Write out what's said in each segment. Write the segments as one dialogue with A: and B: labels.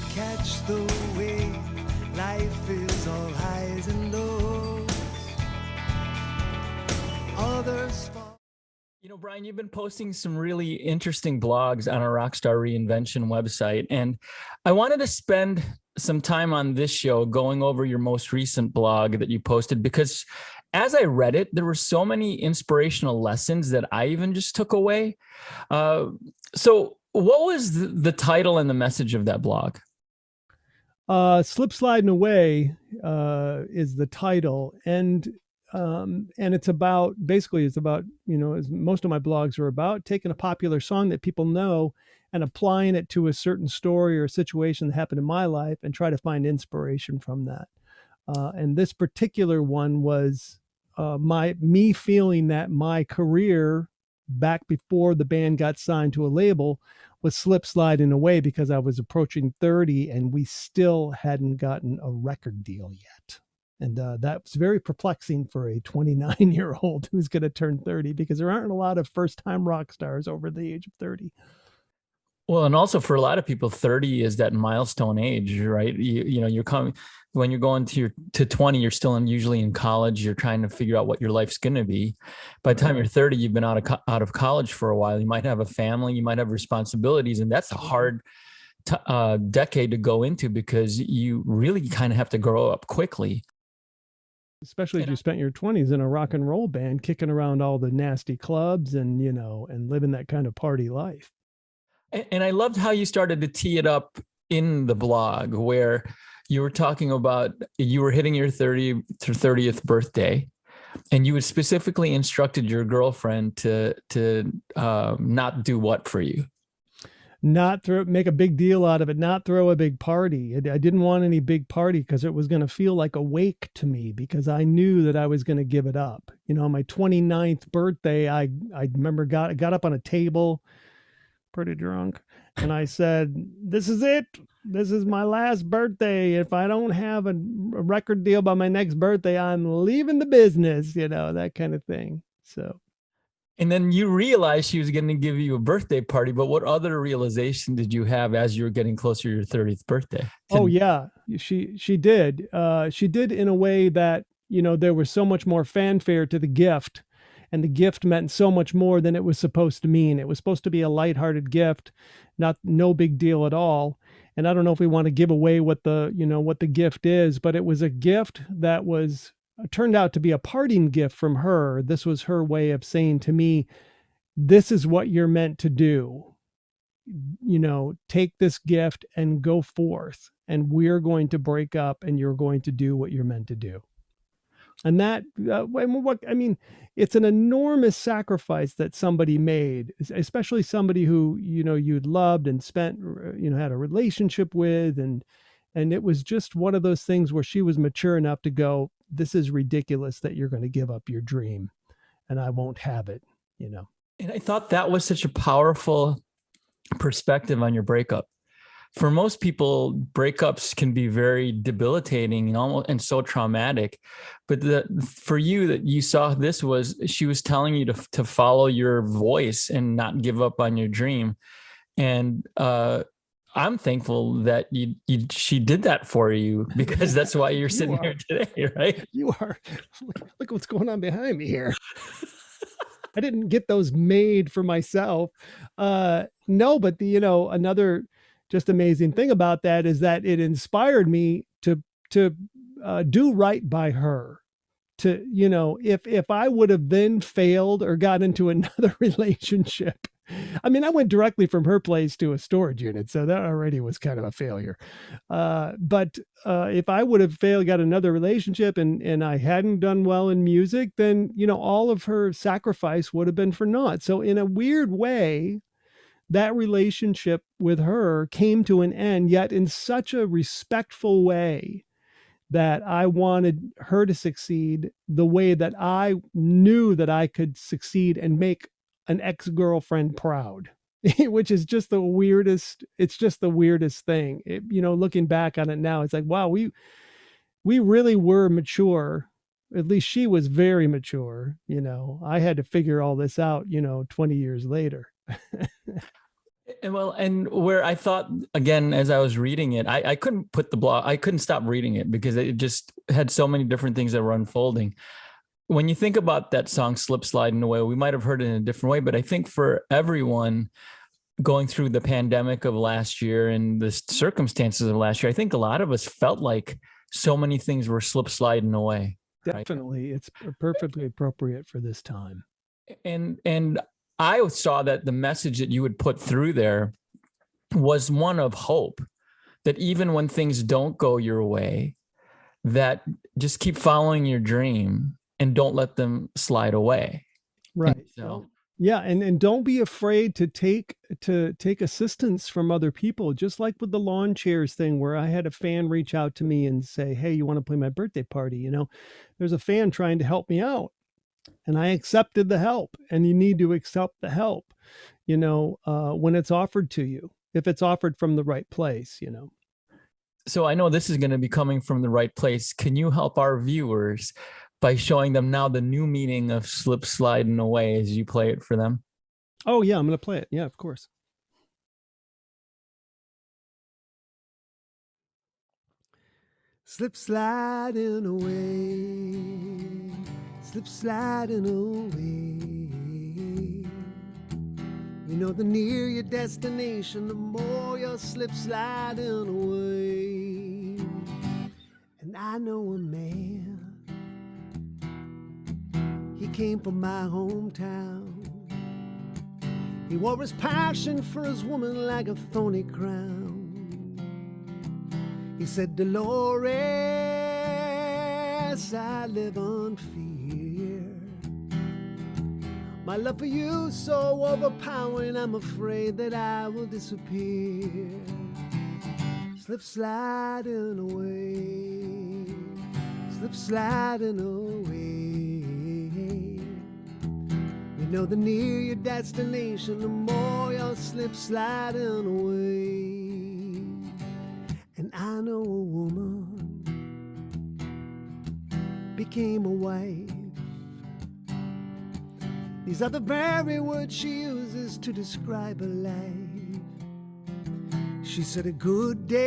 A: catch the wave. Life is all highs and lows. Others fall.
B: You know, Brian, you've been posting some really interesting blogs on our RockStar ReInvention website, and I wanted to spend some time on this show going over your most recent blog that you posted, because as I read it, there were so many inspirational lessons that I even just took away. So what was the title and the message of that blog?
C: Slip Sliding Away is the title, and it's about, as most of my blogs are about, taking a popular song that people know and applying it to a certain story or a situation that happened in my life and try to find inspiration from that. And this particular one was me feeling that my career back before the band got signed to a label was slip sliding away because I was approaching 30 and we still hadn't gotten a record deal yet. And that was very perplexing for a 29-year-old who's going to turn 30, because there aren't a lot of first-time rock stars over the age of 30.
B: Well, and also for a lot of people, 30 is that milestone age, right? You know, you're coming when you're going to 20, you're still usually in college. You're trying to figure out what your life's going to be. By the time you're 30, you've been out of college for a while. You might have a family, you might have responsibilities, and that's a hard decade to go into because you really kind of have to grow up quickly.
C: Especially if you spent your 20s in a rock and roll band, kicking around all the nasty clubs and, and living that kind of party life.
B: And I loved how you started to tee it up in the blog, where you were talking about you were hitting your 30th birthday, and you had specifically instructed your girlfriend to not do what for you?
C: Not make a big deal out of it, not throw a big party. I didn't want any big party because it was going to feel like a wake to me, because I knew that I was going to give it up. On my 29th birthday, I remember got up on a table, pretty drunk, and I said, "This is it. This is my last birthday. If I don't have a record deal by my next birthday, I'm leaving the business," that kind of thing. So.
B: And then you realized she was going to give you a birthday party, but what other realization did you have as you were getting closer to your 30th birthday?
C: Oh yeah, she did. She did in a way that, there was so much more fanfare to the gift, and the gift meant so much more than it was supposed to mean. It was supposed to be a lighthearted gift, no big deal at all. And I don't know if we want to give away what the gift is, but it was a gift that turned out to be a parting gift from her. This was her way of saying to me, this is what you're meant to do. Take this gift and go forth, and we're going to break up, and you're going to do what you're meant to do. And that, it's an enormous sacrifice that somebody made, especially somebody who, you'd loved and spent, had a relationship with. And it was just one of those things where she was mature enough to go, this is ridiculous that you're going to give up your dream, and I won't have it,
B: And I thought that was such a powerful perspective on your breakup. For most people, breakups can be very debilitating and so traumatic. But for you, that you saw this was, she was telling you to follow your voice and not give up on your dream. And I'm thankful that she did that for you, because that's why you're sitting here today, right?
C: You are. Look what's going on behind me here. I didn't get those made for myself. No, but another just amazing thing about that is that it inspired me to do right by her. To, if I would have then failed or got into another relationship, I went directly from her place to a storage unit, so that already was kind of a failure. But if I would have got another relationship and I hadn't done well in music, then, all of her sacrifice would have been for naught. So in a weird way, that relationship with her came to an end, yet in such a respectful way that I wanted her to succeed the way that I knew that I could succeed and make an ex-girlfriend proud, which is just the weirdest. It's just the weirdest thing. Looking back on it now, it's like, wow, we really were mature. At least she was very mature. I had to figure all this out, 20 years later.
B: And where I thought, again, as I was reading it, I couldn't put the blog, I couldn't stop reading it because it just had so many different things that were unfolding. When you think about that song, Slip Sliding Away, we might have heard it in a different way, but I think for everyone going through the pandemic of last year and the circumstances of last year, I think a lot of us felt like so many things were slip sliding away.
C: Definitely. Right? It's perfectly appropriate for this time.
B: And I saw that the message that you would put through there was one of hope, that even when things don't go your way, that just keep following your dream and don't let them slide away.
C: Right.
B: So,
C: yeah. And don't be afraid to take assistance from other people, just like with the lawn chairs thing, where I had a fan reach out to me and say, hey, you want to play my birthday party? You know, there's a fan trying to help me out. And I accepted the help, and you need to accept the help, you know, when it's offered to you, if it's offered from the right place, you know.
B: So I know this is going to be coming from the right place. Can you help our viewers by showing them now the new meaning of slip sliding away as you play it for them?
C: Oh yeah, I'm going to play it. Yeah, of course.
A: Slip sliding away, slip sliding away. You know, the nearer your destination, the more you'll slip sliding away. And I know a man, he came from my hometown. He wore his passion for his woman like a thorny crown. He said, Dolores, I live on fear. My love for you so overpowering, I'm afraid that I will disappear. Slip sliding away, slip sliding away. You know, the nearer your destination, the more you'll slip sliding away. And I know a woman became a wife. These are the very words she uses to describe her life. She said, a good day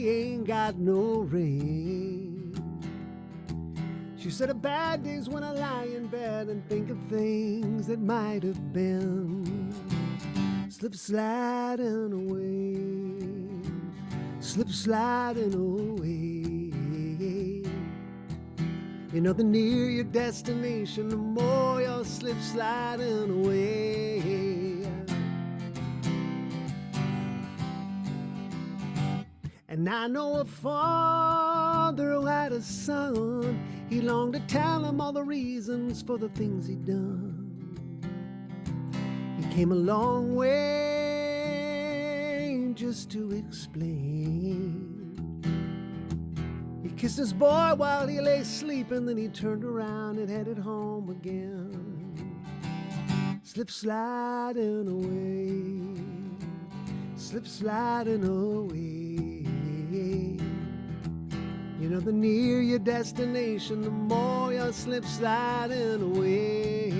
A: ain't got no rain. She said, a bad day's when I lie in bed and think of things that might have been. Slip sliding away, slip sliding away. You know, the nearer your destination, the more you'll slip sliding away. And I know a father who had a son. He longed to tell him all the reasons for the things he'd done. He came a long way just to explain. He kissed his boy while he lay sleeping, then he turned around and headed home again. Slip sliding away, slip sliding away. You know, the nearer your destination, the more you'll slip sliding away.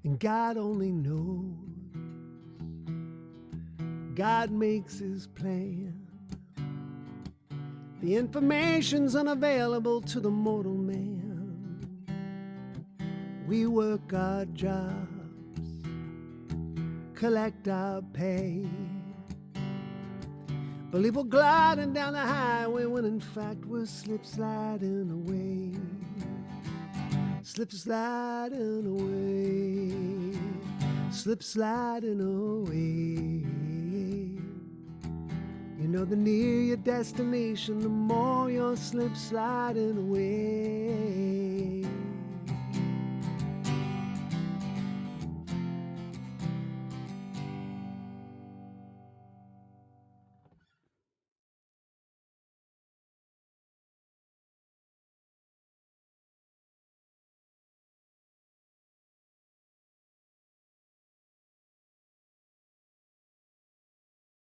A: And God only knows, God makes his plan. The information's unavailable to the mortal man. We work our jobs, collect our pay, believe we're gliding down the highway when in fact we're slip sliding away. Slip sliding away, slip sliding away. You know, the nearer your destination, the more you'll slip sliding away.